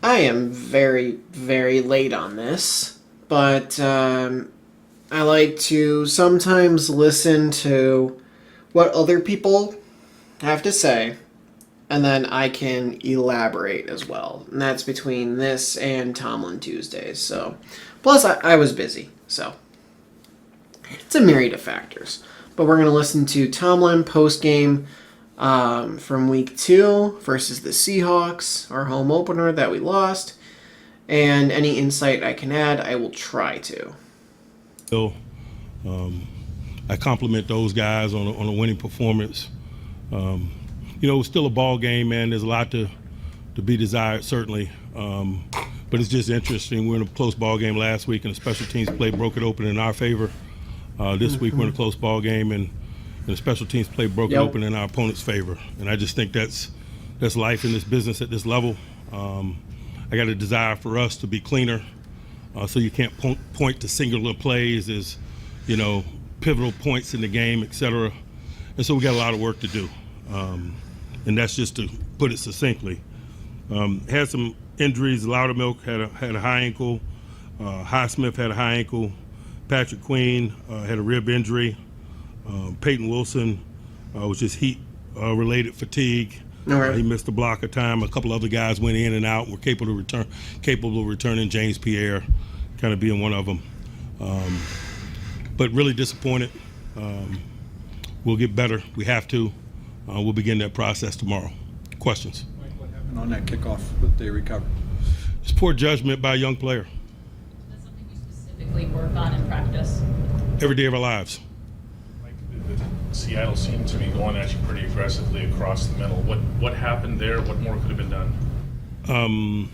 I am very, very late on this, but I like to sometimes listen to what other people have to say, and then I can elaborate as well. And that's between this and Tomlin Tuesdays. So, plus I was busy, so it's a myriad of factors. But we're going to listen to Tomlin post game from week 2 versus the Seahawks, our home opener that we lost. And any insight I can add, I will try to. So, I compliment those guys on a winning performance. It's still a ball game, man. There's a lot to be desired, certainly. But it's just interesting. We're in a close ball game last week, and the special teams play broke it open in our favor. This week we're in a close ball game, and the special teams play broke it open in our opponent's favor. And I just think that's life in this business at this level. I got a desire for us to be cleaner, so you can't point to singular plays as, pivotal points in the game, et cetera. And so we got a lot of work to do. And that's just to put it succinctly. Had some injuries. Loudermilk had a high ankle. Highsmith had a high ankle. Patrick Queen had a rib injury. Peyton Wilson was just heat-related fatigue. Right. He missed a block of time. A couple other guys went in and out and were capable of returning. James Pierre kind of being one of them. But really disappointed. We'll get better. We have to. We'll begin that process tomorrow. Questions? Mike, what happened on that kickoff that they recovered? It's poor judgment by a young player. Is that something you specifically work on in practice? Every day of our lives. Seattle seemed to be going at you pretty aggressively across the middle. What happened there? What more could have been done?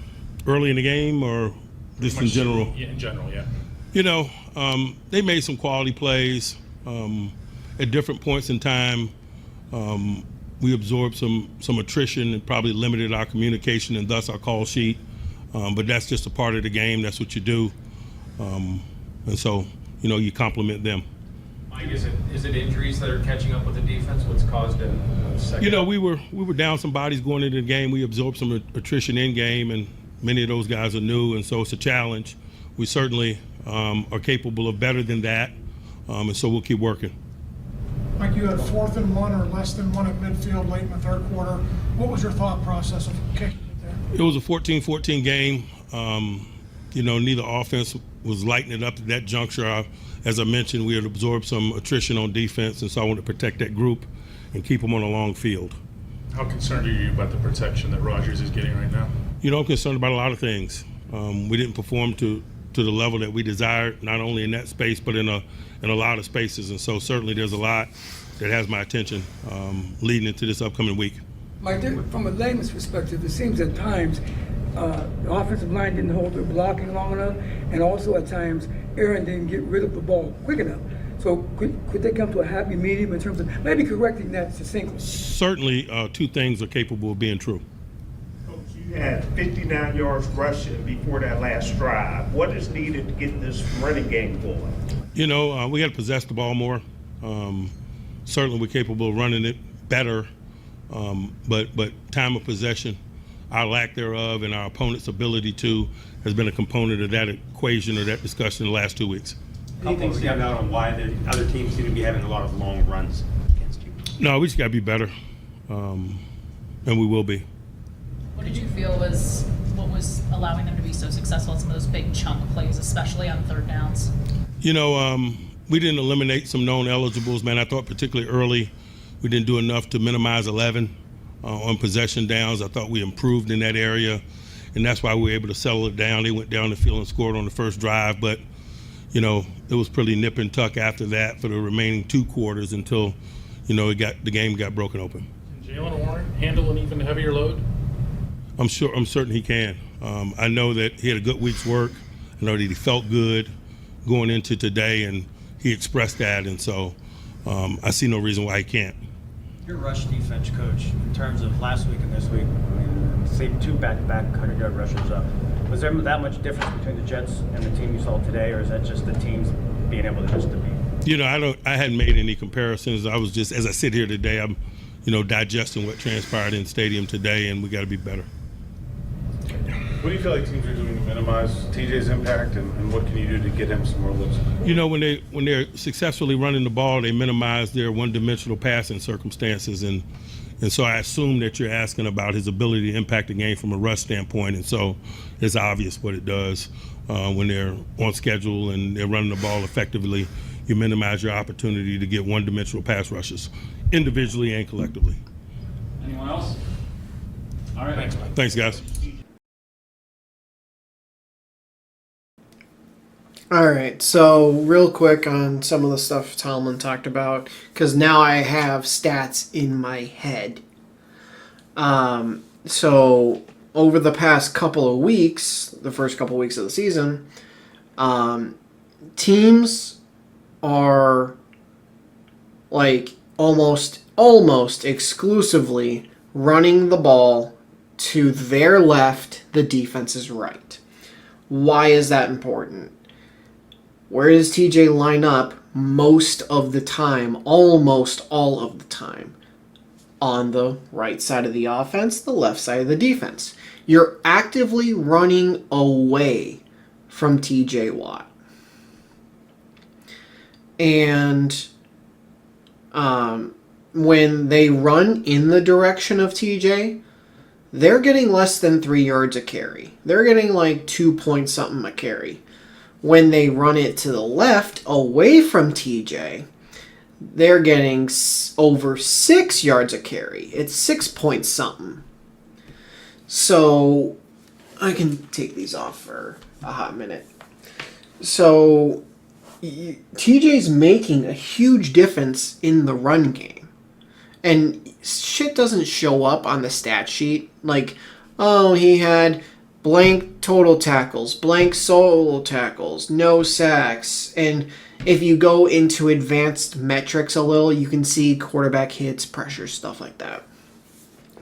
Early in the game or just in general? Yeah, in general, yeah. They made some quality plays at different points in time. We absorbed some attrition and probably limited our communication and thus our call sheet. But that's just a part of the game. That's what you do. And so, you compliment them. Mike, is it injuries that are catching up with the defense? What's caused a second? We were down some bodies going into the game. We absorbed some attrition in game, and many of those guys are new, and so it's a challenge. We certainly are capable of better than that, and so we'll keep working. Mike, you had 4th and 1 or less than 1 at midfield late in the third quarter. What was your thought process of kicking it there? It was a 14-14 game. Neither offense was lighting it up at that juncture. As I mentioned, we had absorbed some attrition on defense, and so I want to protect that group and keep them on a long field. How concerned are you about the protection that Rodgers is getting right now? I'm concerned about a lot of things. We didn't perform to the level that we desired, not only in that space, but in a lot of spaces. And so certainly there's a lot that has my attention leading into this upcoming week. Mike, from a layman's perspective, it seems at times the offensive line didn't hold their blocking long enough, and also at times Aaron didn't get rid of the ball quick enough. So could they come to a happy medium in terms of maybe correcting that succinctly? Certainly two things are capable of being true. Coach, you had 59 yards rushing before that last drive. What is needed to get this running game going? We got to possess the ball more. Certainly we're capable of running it better, but time of possession, our lack thereof, and our opponent's ability to has been a component of that equation or that discussion in the last 2 weeks. Anything stand out on why the other teams seem to be having a lot of long runs against you? No, we just got to be better, and we will be. What did you feel was what was allowing them to be so successful at some of those big chunk plays, especially on third downs? We didn't eliminate some known eligibles, man. I thought particularly early we didn't do enough to minimize 11 on possession downs. I thought we improved in that area, and that's why we were able to settle it down. They went down the field and scored on the first drive, but it was pretty nip and tuck after that for the remaining 2 quarters until, the game got broken open. Can Jalen Warren handle an even heavier load? I'm certain he can. I know that he had a good week's work. I know that he felt good going into today, and he expressed that, and so I see no reason why he can't. Your rush defense coach, in terms of last week and this week, say 2 back-to-back 100-yard rushers up. Was there that much difference between the Jets and the team you saw today, or is that just the teams being able to just to beat? I hadn't made any comparisons. I was just, as I sit here today, I'm, digesting what transpired in the stadium today, and we got to be better. What do you feel like teams are doing to minimize TJ's impact, and what can you do to get him some more looks? You know, when they're successfully running the ball, they minimize their one-dimensional passing circumstances, and so I assume that you're asking about his ability to impact the game from a rush standpoint, and so it's obvious what it does when they're on schedule and they're running the ball effectively. You minimize your opportunity to get one-dimensional pass rushes, individually and collectively. Anyone else? All right. Thanks, guys. All right, so real quick on some of the stuff Tomlin talked about, because now I have stats in my head. So over the past couple of weeks, the first couple of weeks of the season, teams are like almost exclusively running the ball to their left, the defense's right. Why is that important? Where does TJ line up most of the time, almost all of the time? On the right side of the offense, the left side of the defense. You're actively running away from TJ Watt. And when they run in the direction of TJ, they're getting less than 3 yards a carry. They're getting like 2 point something a carry. When they run it to the left, away from TJ, they're getting over 6 yards a carry. It's 6 point something. So, I can take these off for a hot minute. So, TJ's making a huge difference in the run game. And shit doesn't show up on the stat sheet. Like, oh, he had blank total tackles, blank solo tackles, no sacks. And if you go into advanced metrics a little, you can see quarterback hits, pressure, stuff like that.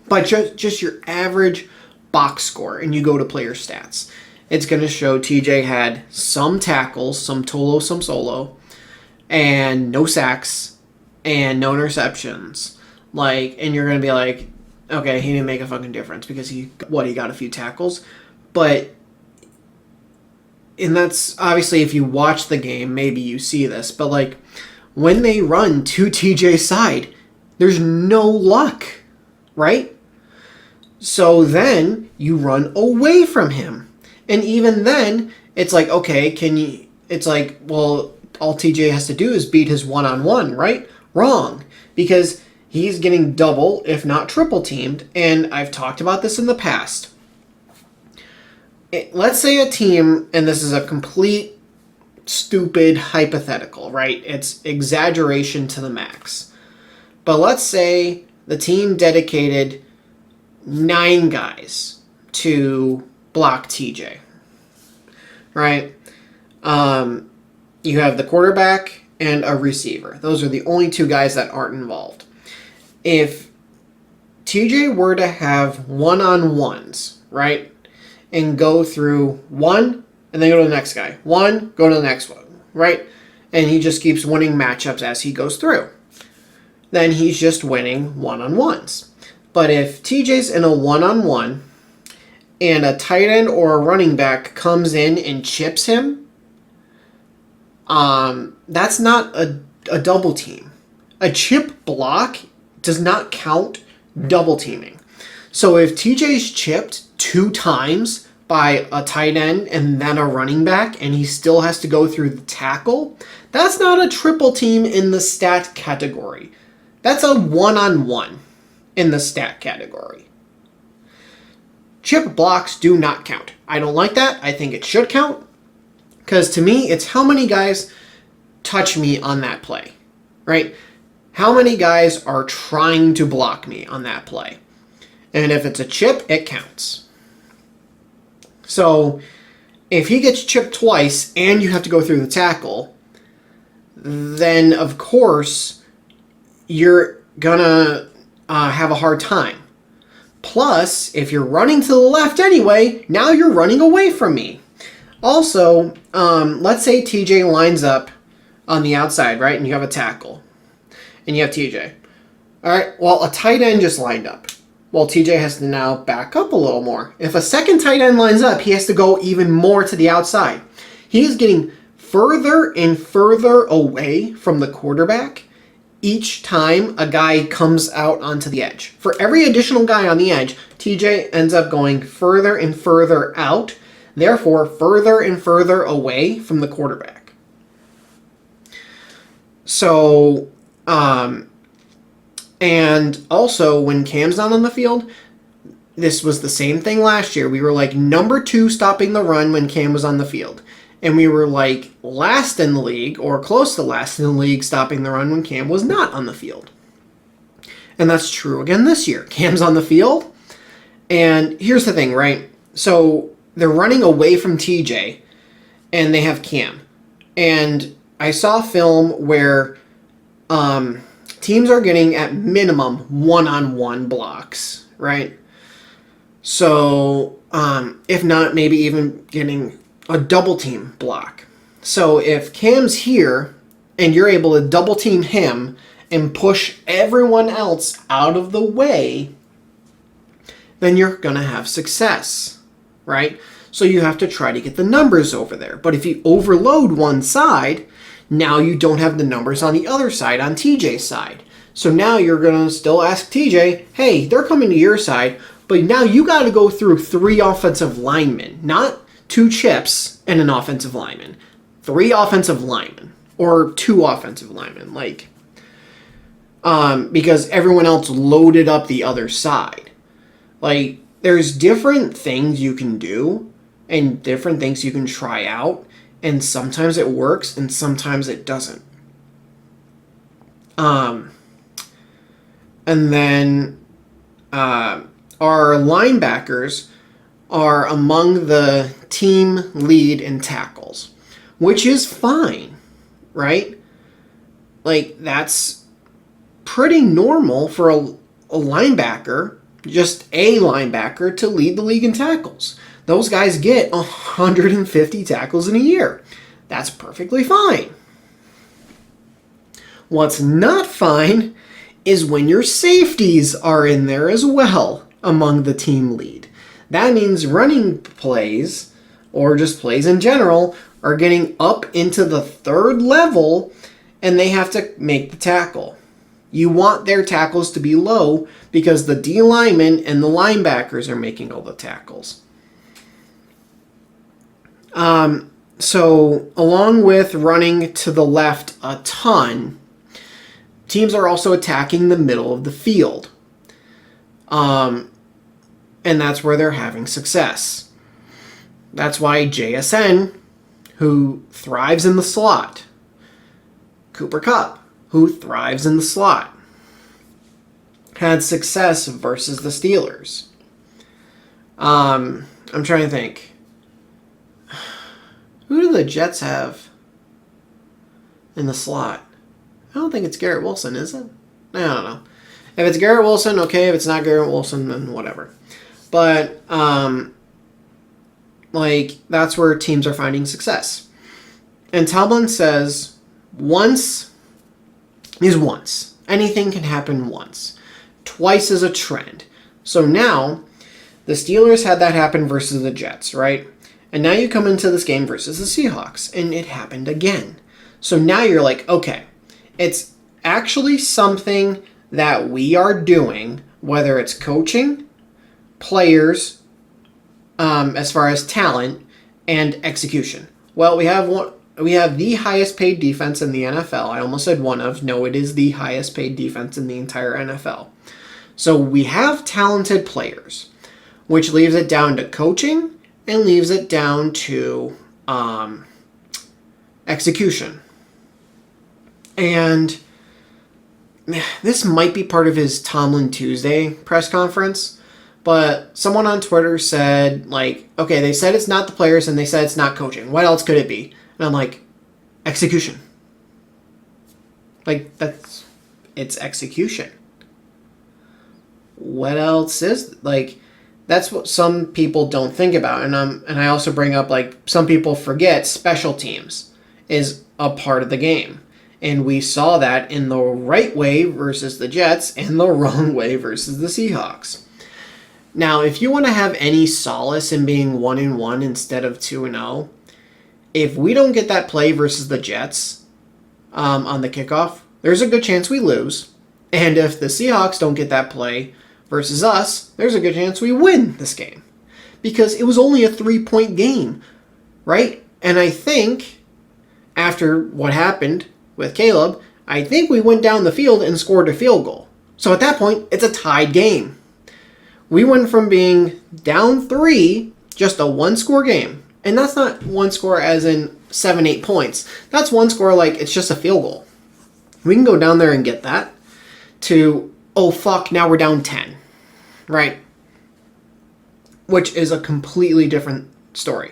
But just your average box score, and you go to player stats, it's going to show TJ had some tackles, some total, some solo, and no sacks, and no interceptions. And you're going to be like, okay, he didn't make a fucking difference because he got a few tackles. And that's obviously if you watch the game, maybe you see this, but when they run to TJ's side, there's no luck, right? So then you run away from him. And even then, it's like, okay, well, all TJ has to do is beat his one-on-one, right? Wrong. Because he's getting double, if not triple teamed, and I've talked about this in the past. Let's say a team, and this is a complete stupid hypothetical, right? It's exaggeration to the max. But let's say the team dedicated 9 guys to block TJ, right? You have the quarterback and a receiver. Those are the only 2 guys that aren't involved. If TJ were to have one-on-ones, right? And go through one, and then go to the next guy. One, go to the next one, right? And he just keeps winning matchups as he goes through. Then he's just winning one-on-ones. But if TJ's in a one-on-one, and a tight end or a running back comes in and chips him, that's not a double team. A chip block does not count double teaming. So if TJ's chipped 2 times by a tight end and then a running back, and he still has to go through the tackle, that's not a triple team in the stat category. That's a one-on-one in the stat category. Chip blocks do not count. I don't like that. I think it should count. Because to me, it's how many guys touch me on that play, right? How many guys are trying to block me on that play? And if it's a chip, it counts. So if he gets chipped twice and you have to go through the tackle, then of course you're gonna have a hard time. Plus, if you're running to the left anyway, now you're running away from me. Also, let's say TJ lines up on the outside, right? And you have a tackle. And you have TJ. All right, well, a tight end just lined up. Well, TJ has to now back up a little more. If a second tight end lines up, he has to go even more to the outside. He is getting further and further away from the quarterback each time a guy comes out onto the edge. For every additional guy on the edge, TJ ends up going further and further out, therefore further and further away from the quarterback. So, and also when Cam's not on the field, this was the same thing last year. We were like number 2 stopping the run when Cam was on the field. And we were like last in the league, or close to last in the league, stopping the run when Cam was not on the field. And that's true again this year. Cam's on the field. And here's the thing, right? So they're running away from TJ, and they have Cam. And I saw film where teams are getting at minimum one-on-one blocks, right? So if not, maybe even getting a double team block. So if Cam's here and you're able to double team him and push everyone else out of the way, then you're going to have success, right? So you have to try to get the numbers over there. But if you overload one side, now you don't have the numbers on the other side, on TJ's side. So now you're going to still ask TJ, hey, they're coming to your side, but now you got to go through 3 offensive linemen, not 2 chips and an offensive lineman. 3 offensive linemen. Or 2 offensive linemen. Like, because everyone else loaded up the other side. Like, there's different things you can do and different things you can try out. And sometimes it works and sometimes it doesn't. And then our linebackers are among the team lead in tackles, which is fine, right? Like, that's pretty normal for a linebacker, just a linebacker, to lead the league in tackles. Those guys get 150 tackles in a year. That's perfectly fine. What's not fine is when your safeties are in there as well among the team lead. That means running plays, or just plays in general, are getting up into the 3rd level, and they have to make the tackle. You want their tackles to be low because the D linemen and the linebackers are making all the tackles. So along with running to the left a ton, teams are also attacking the middle of the field. And that's where they're having success. That's why JSN, who thrives in the slot, Cooper Kupp, who thrives in the slot, had success versus the Steelers. I'm trying to think. Who do the Jets have in the slot? I don't think it's Garrett Wilson, is it? I don't know. If it's Garrett Wilson, okay. If it's not Garrett Wilson, then whatever. But, like, that's where teams are finding success. And Tomlin says, once is once. Anything can happen once. Twice is a trend. So now, the Steelers had that happen versus the Jets, right? And now you come into this game versus the Seahawks, and it happened again. So now you're like, okay, it's actually something that we are doing, whether it's coaching, players, as far as talent, and execution. Well, we have the highest paid defense in the NFL. I almost said one of. No, it is the highest paid defense in the entire NFL. So we have talented players, which leaves it down to coaching and leaves it down to execution. And this might be part of his Tomlin Tuesday press conference, but someone on Twitter said, like, okay, they said it's not the players and they said it's not coaching. What else could it be? And I'm like, execution. Like, it's execution. What else is, like, that's what some people don't think about. And I also bring up, like, some people forget special teams is a part of the game. And we saw that in the right way versus the Jets and the wrong way versus the Seahawks. Now, if you want to have any solace in being 1-1 instead of 2-0, if we don't get that play versus the Jets on the kickoff, there's a good chance we lose. And if the Seahawks don't get that play versus us, there's a good chance we win this game. Because it was only a 3-point game, right? And I think, after what happened with Caleb, I think we went down the field and scored a field goal. So at that point, it's a tied game. We went from being down 3, just a one-score game. And that's not one score as in 7-8 points. That's one score like it's just a field goal. We can go down there and get that to, oh fuck, now we're down 10. Right? Which is a completely different story.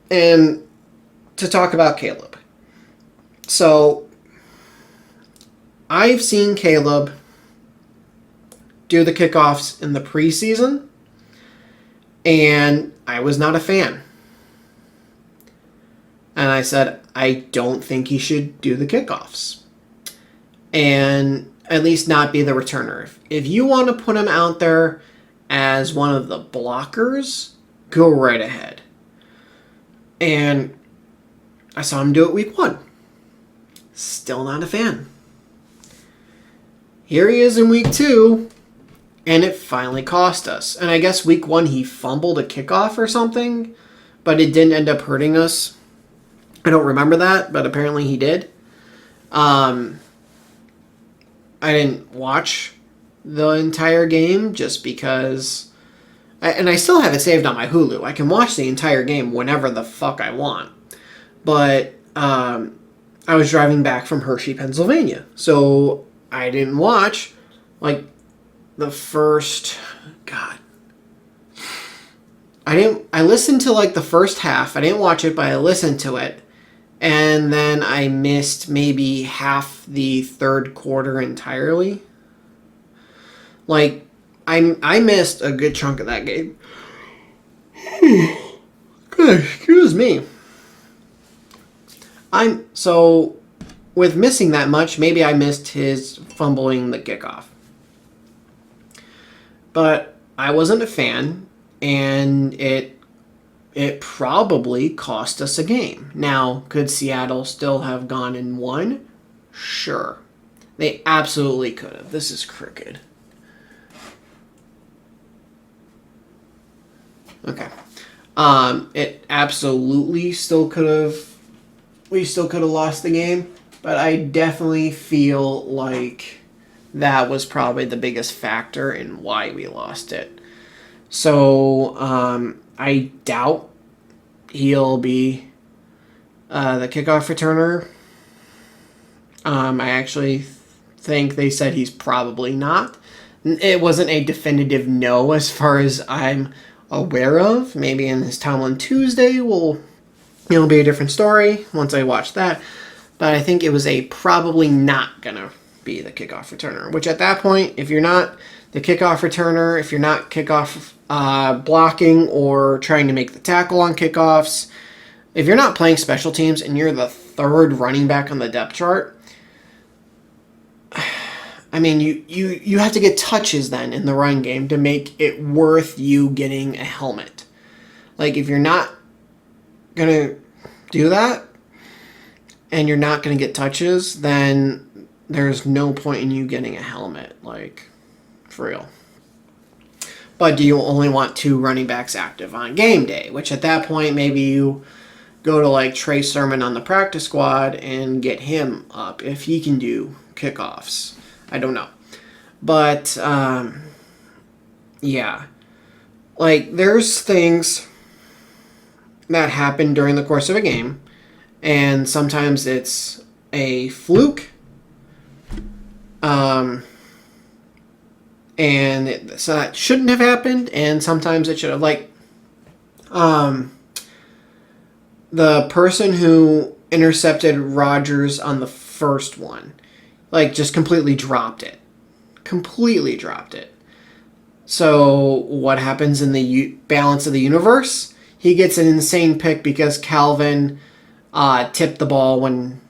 And to talk about Caleb. So, I've seen Caleb do the kickoffs in the preseason, and I was not a fan. And I said, I don't think he should do the kickoffs. And at least not be the returner. If you want to put him out there as one of the blockers, go right ahead. And I saw him do it week 1. Still not a fan. Here he is in week 2, and it finally cost us. And I guess week 1 he fumbled a kickoff or something, but it didn't end up hurting us. I don't remember that, but apparently he did. I didn't watch the entire game just because... And I still have it saved on my Hulu. I can watch the entire game whenever the fuck I want. But I was driving back from Hershey, Pennsylvania. So I didn't watch, like, the first... God. I listened to, like, the first half. I didn't watch it, but I listened to it. And then I missed maybe half the third quarter entirely. Like, I missed a good chunk of that game. Good, excuse me. So, with missing that much, maybe I missed his fumbling the kickoff. But I wasn't a fan, and it probably cost us a game. Now, could Seattle still have gone and won? Sure. They absolutely could have. This is crooked. Okay. It absolutely still could have... We still could have lost the game, but I definitely feel like that was probably the biggest factor in why we lost it. So, I doubt he'll be the kickoff returner. I actually think they said he's probably not. It wasn't a definitive no as far as I'm aware of. Maybe in this Tomlin Tuesday it'll be a different story once I watch that. But I think it was a probably not gonna be the kickoff returner. Which at that point, if you're not the kickoff returner, if you're not kickoff blocking or trying to make the tackle on kickoffs, if you're not playing special teams and you're the third running back on the depth chart, I mean, you have to get touches then in the run game to make it worth you getting a helmet. Like, if you're not going to do that and you're not going to get touches, then there's no point in you getting a helmet. Like, for real. But do you only want 2 running backs active on game day? Which at that point, maybe you go to like Trey Sermon on the practice squad and get him up if he can do kickoffs. I don't know. But, yeah. Like, there's things that happen during the course of a game, and sometimes it's a fluke, and so that shouldn't have happened, and sometimes it should have. Like, the person who intercepted Rodgers on the first one, like, just completely dropped it. Completely dropped it. So what happens in the balance of the universe? He gets an insane pick because Calvin tipped the ball when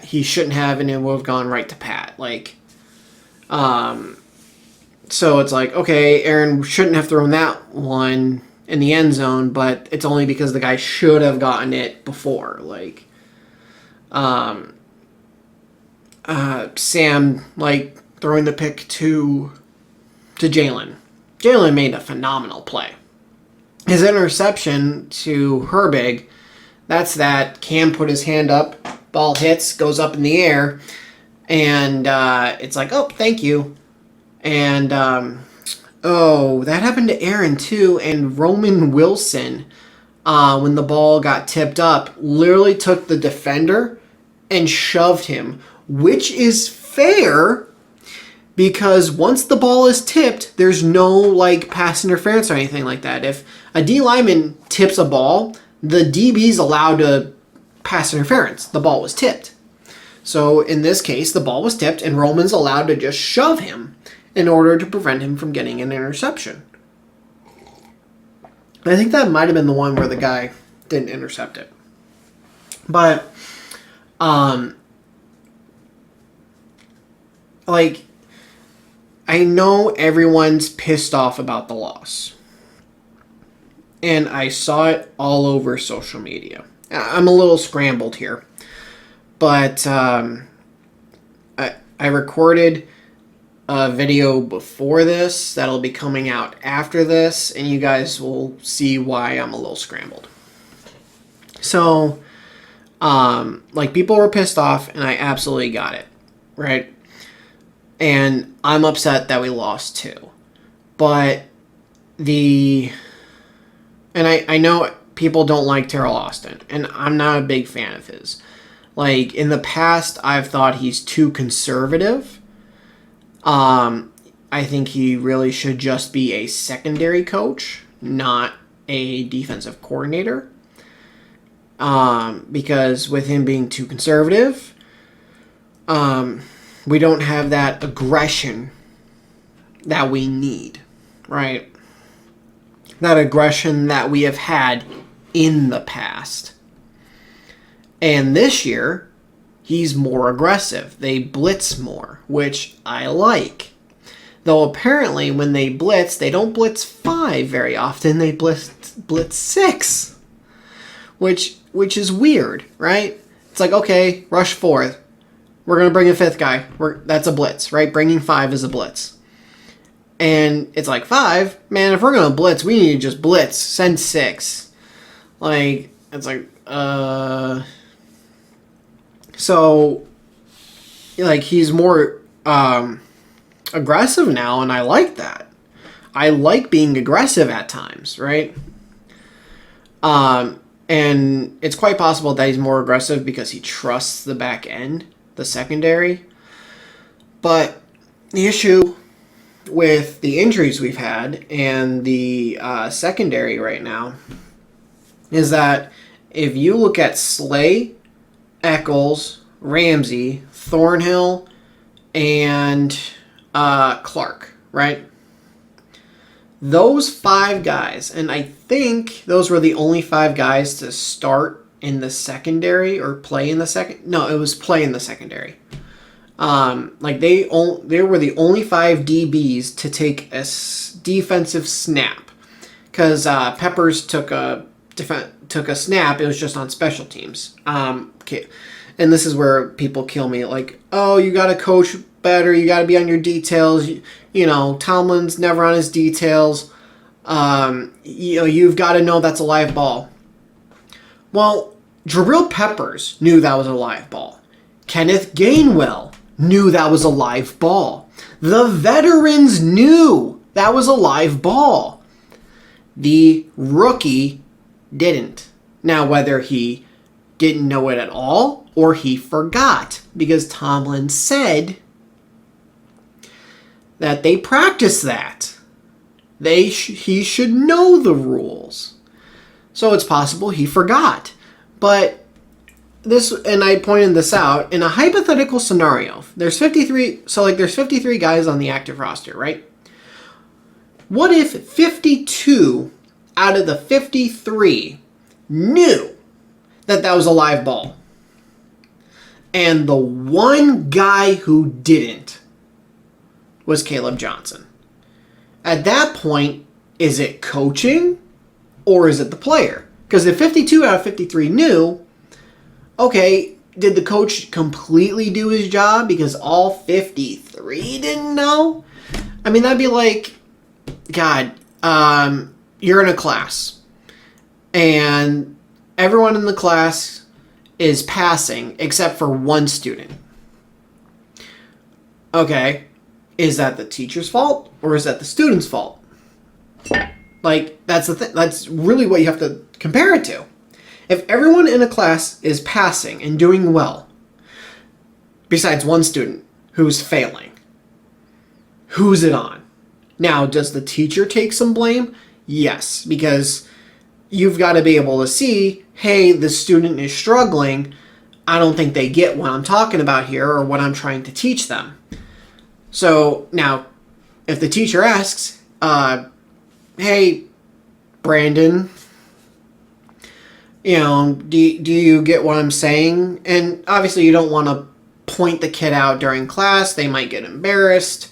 he shouldn't have, and it would have gone right to Pat. Like, So it's like, okay, Aaron shouldn't have thrown that one in the end zone, but it's only because the guy should have gotten it before. Like, Sam, like, throwing the pick to Jalen. Jalen made a phenomenal play. His interception to Herbig, that's that Cam put his hand up, ball hits, goes up in the air, and it's like, oh, thank you. And, that happened to Aaron, too, and Roman Wilson, when the ball got tipped up, literally took the defender and shoved him, which is fair, because once the ball is tipped, there's no, like, pass interference or anything like that. If a D lineman tips a ball, the DB's allowed to pass interference. The ball was tipped. So in this case, the ball was tipped, and Roman's allowed to just shove him in order to prevent him from getting an interception. I think that might have been the one where the guy didn't intercept it. But, like, I know everyone's pissed off about the loss. And I saw it all over social media. I'm a little scrambled here. But I recorded a video before this that'll be coming out after this, and you guys will see why I'm a little scrambled. So, like, people were pissed off, and I absolutely got it, right? And I'm upset that we lost too. But and I know people don't like Terrell Austin, and I'm not a big fan of his. Like, in the past, I've thought he's too conservative. I think he really should just be a secondary coach, not a defensive coordinator. Because with him being too conservative, we don't have that aggression that we need, right? That aggression that we have had in the past. And this year, he's more aggressive. They blitz more, which I like. Though apparently when they blitz, they don't blitz 5 very often. They blitz 6. Which is weird, right? It's like, okay, rush 4th. We're going to bring a 5th guy. That's a blitz, right? Bringing 5 is a blitz. And it's like, 5? Man, if we're going to blitz, we need to just blitz. Send 6. Like, it's like, So, like, he's more aggressive now, and I like that. I like being aggressive at times, right? And it's quite possible that he's more aggressive because he trusts the back end, the secondary. But the issue with the injuries we've had and the secondary right now is that if you look at Slay, Eccles, Ramsey, Thornhill, and Clark, right? Those 5 guys, and I think those were the only 5 guys to start in the secondary or play in the second. No, it was play in the secondary. Like they were the only 5 DBs to take a defensive snap, because Peppers took a snap. It was just on special teams. Okay. And this is where people kill me. Like, oh, you got to coach better. You got to be on your details. You know, Tomlin's never on his details. You've got to know that's a live ball. Well, Jabril Peppers knew that was a live ball. Kenneth Gainwell knew that was a live ball. The veterans knew that was a live ball. The rookie didn't. Now, whether he didn't know it at all or he forgot, because Tomlin said that they practice that. He should know the rules. So it's possible he forgot. But this, and I pointed this out, in a hypothetical scenario, there's 53 guys on the active roster, right? What if 52 out of the 53 knew that was a live ball, and the one guy who didn't was Caleb Johnson? at that point, is it coaching or is it the player? Because if 52 out of 53 knew, okay, did the coach completely do his job because all 53 didn't know? I mean, that'd be like, God, you're in a class and everyone in the class is passing except for one student. Okay, is that the teacher's fault or is that the student's fault? Like, that's the thing. That's really what you have to compare it to. If everyone in a class is passing and doing well, besides one student who's failing, who's it on? Now, does the teacher take some blame? Yes, because you've got to be able to see, hey, the student is struggling. I don't think they get what I'm talking about here or what I'm trying to teach them. So now, if the teacher asks, hey, Brandon, do you get what I'm saying? And obviously you don't want to point the kid out during class. They might get embarrassed.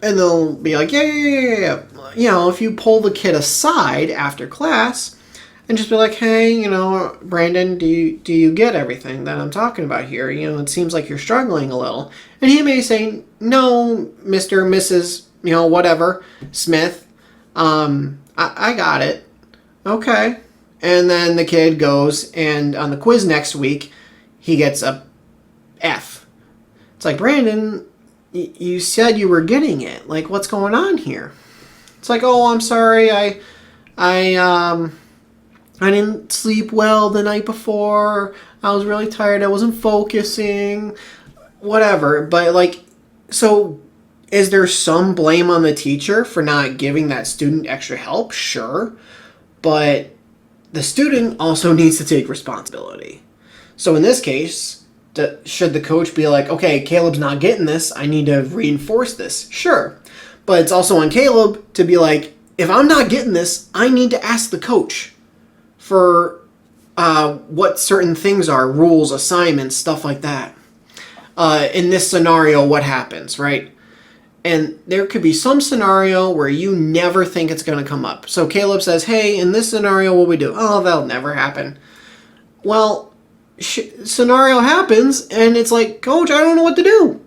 And they'll be like, yeah. If you pull the kid aside after class and just be like, hey, Brandon, do you get everything that I'm talking about here? It seems like you're struggling a little. And he may say, no, Mr. Mrs., whatever, Smith, I got it. Okay. And then the kid goes, and on the quiz next week, he gets a F. It's like, Brandon, you said you were getting it. Like, what's going on here? It's like, oh, I'm sorry. I didn't sleep well the night before. I was really tired. I wasn't focusing. Whatever. But, so is there some blame on the teacher for not giving that student extra help? Sure. But the student also needs to take responsibility. So in this case, should the coach be like, okay, Caleb's not getting this. I need to reinforce this. Sure. But it's also on Caleb to be like, if I'm not getting this, I need to ask the coach for what certain things are, rules, assignments, stuff like that. In this scenario, what happens, right? And there could be some scenario where you never think it's going to come up. So Caleb says, hey, in this scenario, what we do? Oh, that'll never happen. Well, scenario happens, and it's like, Coach, I don't know what to do.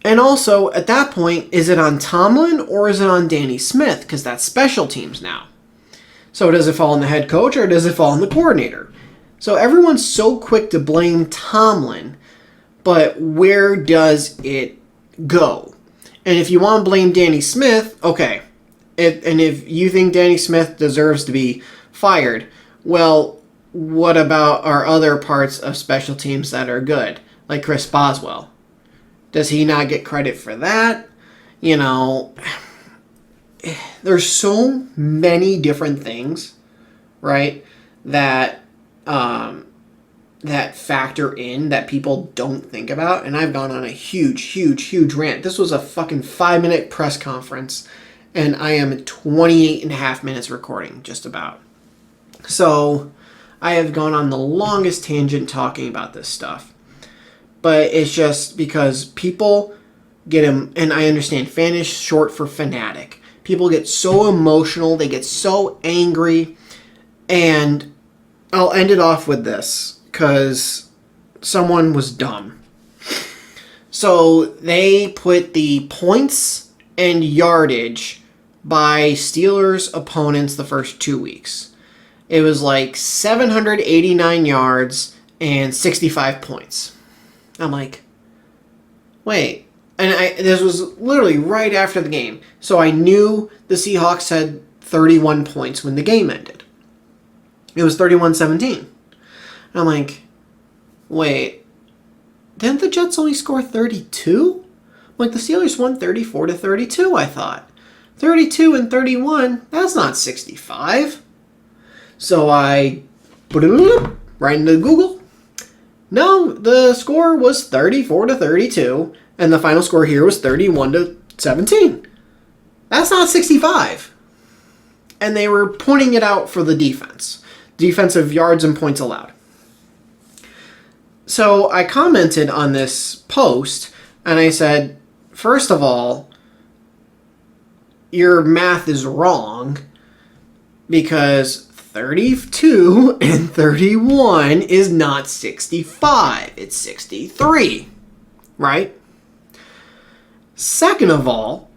And also, at that point, is it on Tomlin or is it on Danny Smith? Because that's special teams now. So does it fall on the head coach or does it fall on the coordinator? So everyone's so quick to blame Tomlin, but where does it go? And if you want to blame Danny Smith, okay. If you think Danny Smith deserves to be fired, well, what about our other parts of special teams that are good? Like Chris Boswell. Does he not get credit for that? There's so many different things, right, that factor in that people don't think about. And I've gone on a huge rant. This was a fucking 5-minute press conference, and I am 28 and a half minutes recording, just about. So I have gone on the longest tangent talking about this stuff. But it's just because people get them, and I understand fan is short for fanatic. People get so emotional, they get so angry, and I'll end it off with this, because someone was dumb. So they put the points and yardage by Steelers opponents the first 2 weeks. It was like 789 yards and 65 points. I'm like, wait. And this was literally right after the game. So I knew the Seahawks had 31 points when the game ended. It was 31-17. And I'm like, wait, didn't the Jets only score 32? Like, the Steelers won 34-32, I thought. 32 and 31, that's not 65. So I put it right into Google. No, the score was 34-32, and the final score here was 31-17. That's not 65. And they were pointing it out for the defense. Defensive yards and points allowed. So I commented on this post, and I said, first of all, your math is wrong because 32 and 31 is not 65. It's 63, right? Second of all,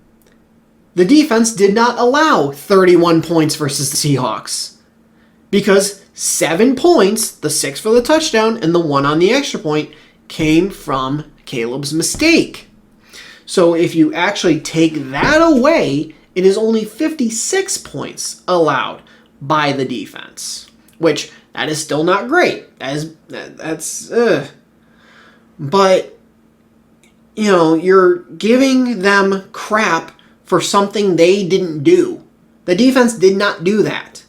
the defense did not allow 31 points versus the Seahawks because 7 points, the 6 for the touchdown and the 1 on the extra point, came from Caleb's mistake. So if you actually take that away, it is only 56 points allowed by the defense, which that is still not great. But you're giving them crap for something they didn't do. The defense did not do that.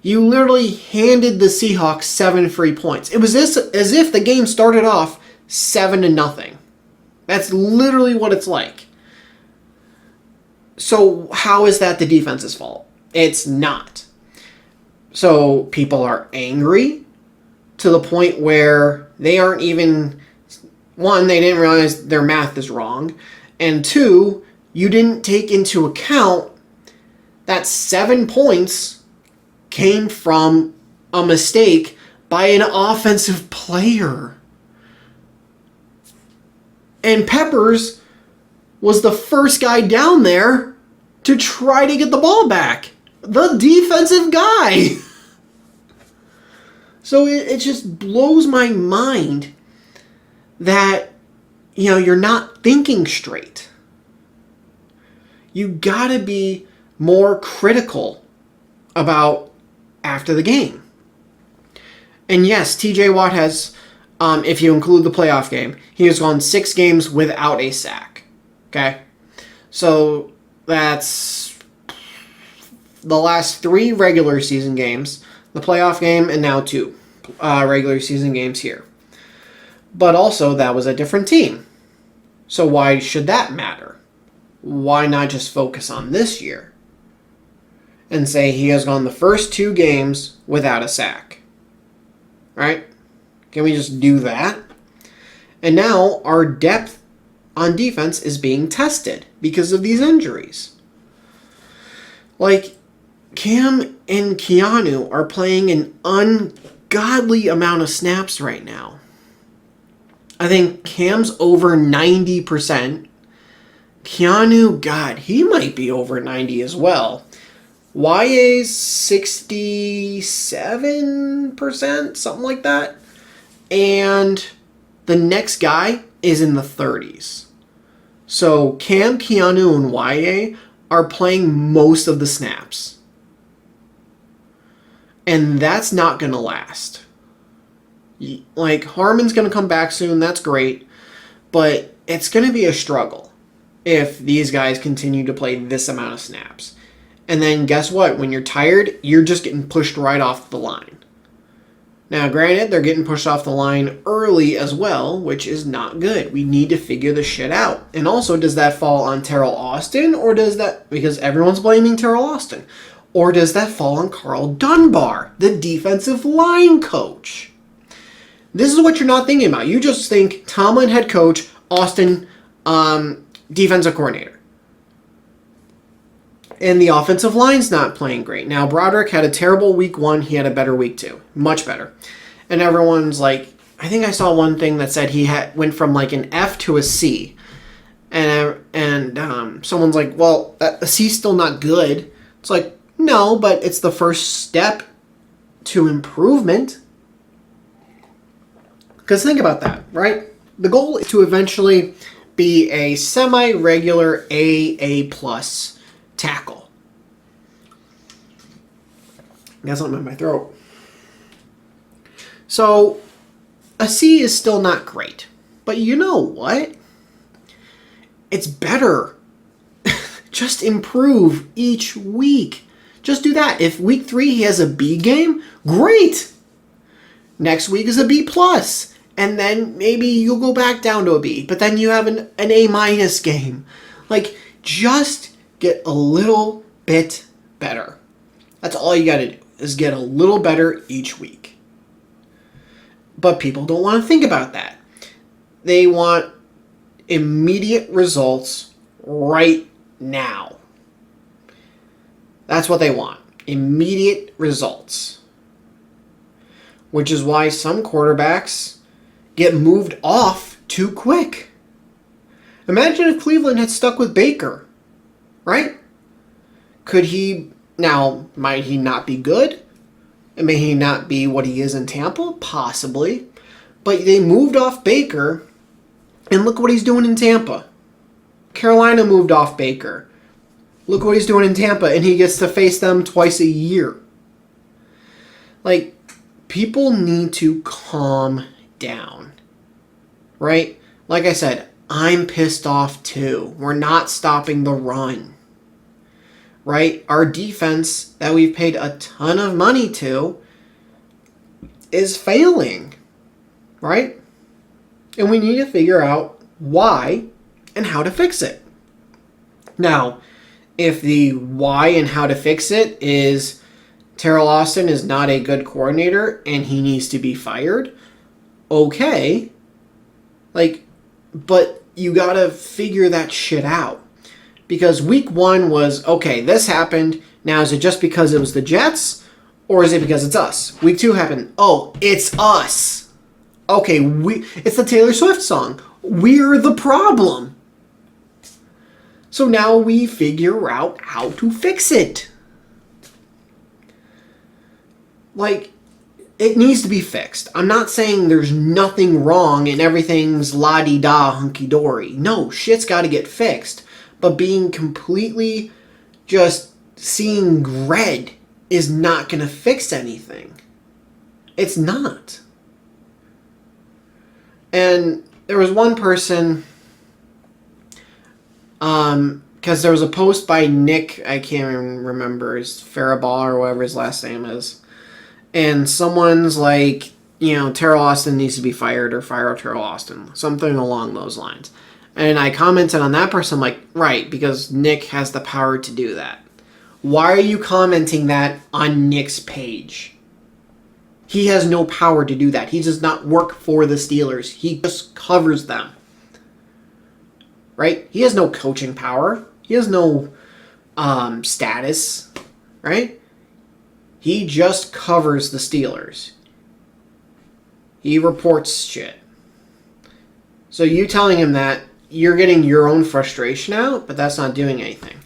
You literally handed the Seahawks 7 free points. It was as if the game started off 7-0. That's literally what it's like. So how is that the defense's fault? It's not. So people are angry to the point where they aren't even... One, they didn't realize their math is wrong. And two, you didn't take into account that 7 points came from a mistake by an offensive player. And Peppers was the first guy down there to try to get the ball back. The defensive guy. So it just blows my mind that, you're not thinking straight. You gotta be more critical about after the game. And yes, TJ Watt has, if you include the playoff game, he has gone 6 games without a sack. Okay? So that's the last 3 regular season games, the playoff game, and now 2 regular season games here. But also, that was a different team. So why should that matter? Why not just focus on this year? And say he has gone the first 2 games without a sack. Right? Can we just do that? And now our depth on defense is being tested because of these injuries. Like, Cam and Keanu are playing an ungodly amount of snaps right now. I think Cam's over 90%. Keanu, God, he might be over 90 as well. YA's 67%, something like that. And the next guy is in the 30s. So Cam, Keanu, and YA are playing most of the snaps. And that's not going to last. Like, Harmon's going to come back soon, that's great. But it's going to be a struggle if these guys continue to play this amount of snaps. And then guess what? When you're tired, you're just getting pushed right off the line. Now, granted, they're getting pushed off the line early as well, which is not good. We need to figure this shit out. And also, does that fall on Terrell Austin? Or does that... Because everyone's blaming Terrell Austin. Or does that fall on Carl Dunbar, the defensive line coach? This is what you're not thinking about. You just think Tomlin head coach, Austin defensive coordinator. And the offensive line's not playing great. Now, Broderick had a terrible week 1. He had a better week 2. Much better. And everyone's like, I think I saw one thing that said he went from like an F to a C. And someone's like, well, a C's still not good. It's like, no, but it's the first step to improvement. Because think about that, right? The goal is to eventually be a semi-regular A+ tackle. I got something in my throat. So, a C is still not great. But you know what? It's better. Just improve each week. Just do that. If week 3 he has a B game, great. Next week is a B+. And then maybe you'll go back down to a B. But then you have an A- game. Like, just get a little bit better. That's all you got to do, is get a little better each week. But people don't want to think about that. They want immediate results right now. That's what they want. Immediate results. Which is why some quarterbacks get moved off too quick. Imagine if Cleveland had stuck with Baker, right? Could he, now, might he not be good? And may he not be what he is in Tampa? Possibly. But they moved off Baker, and look what he's doing in Tampa. Carolina moved off Baker. Look what he's doing in Tampa, and he gets to face them twice a year. Like, people need to calm down, right? Like I said, I'm pissed off too. We're not stopping the run, right? Our defense that we've paid a ton of money to is failing, right? And we need to figure out why and how to fix it. Now, if the why and how to fix it is Terrell Austin is not a good coordinator and he needs to be fired, okay. Like, but you gotta figure that shit out. Because week 1 was, okay, this happened. Now, is it just because it was the Jets? Or is it because it's us? Week 2 happened. Oh, it's us. Okay, it's the Taylor Swift song. We're the problem. So now we figure out how to fix it. Like, it needs to be fixed. I'm not saying there's nothing wrong and everything's la-di-da hunky-dory. No, shit's got to get fixed. But being completely just seeing red is not going to fix anything. It's not. And there was one person, because there was a post by Nick, I can't even remember, his Faraball or whatever his last name is. And someone's like, Terrell Austin needs to be fired or fire Terrell Austin. Something along those lines. And I commented on that person, like, right, because Nick has the power to do that. Why are you commenting that on Nick's page? He has no power to do that. He does not work for the Steelers. He just covers them. Right? He has no coaching power. He has no status. Right? He just covers the Steelers. He reports shit. So you telling him that, you're getting your own frustration out, but that's not doing anything.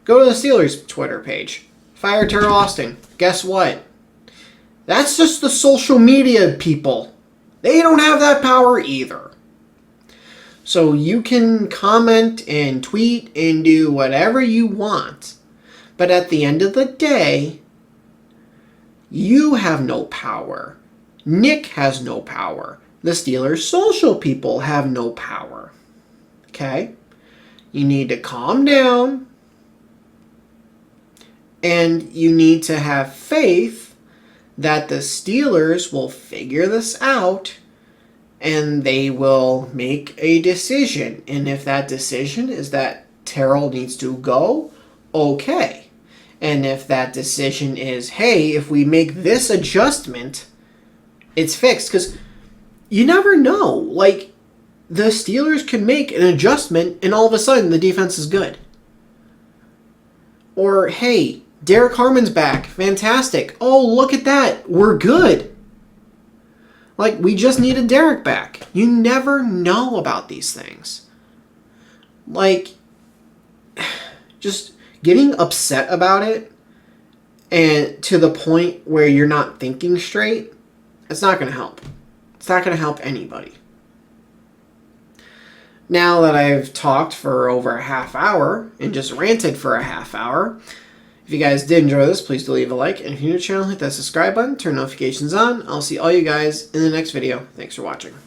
Go to the Steelers Twitter page. Fire Terrell Austin. Guess what? That's just the social media people. They don't have that power either. So you can comment and tweet and do whatever you want. But at the end of the day, you have no power. Nick has no power. The Steelers social people have no power. Okay? You need to calm down. And you need to have faith that the Steelers will figure this out and they will make a decision. And if that decision is that Terrell needs to go, okay. And if that decision is, hey, if we make this adjustment, it's fixed. Because you never know. Like, the Steelers can make an adjustment and all of a sudden the defense is good. Or, hey, Derek Harmon's back. Fantastic. Oh, look at that. We're good. Like, we just needed Derek back. You never know about these things. Like, just getting upset about it and to the point where you're not thinking straight, it's not going to help. It's not going to help anybody. Now that I've talked for over a half hour and just ranted for a half hour, if you guys did enjoy this, please do leave a like. And if you're new to the channel, hit that subscribe button, turn notifications on. I'll see all you guys in the next video. Thanks for watching.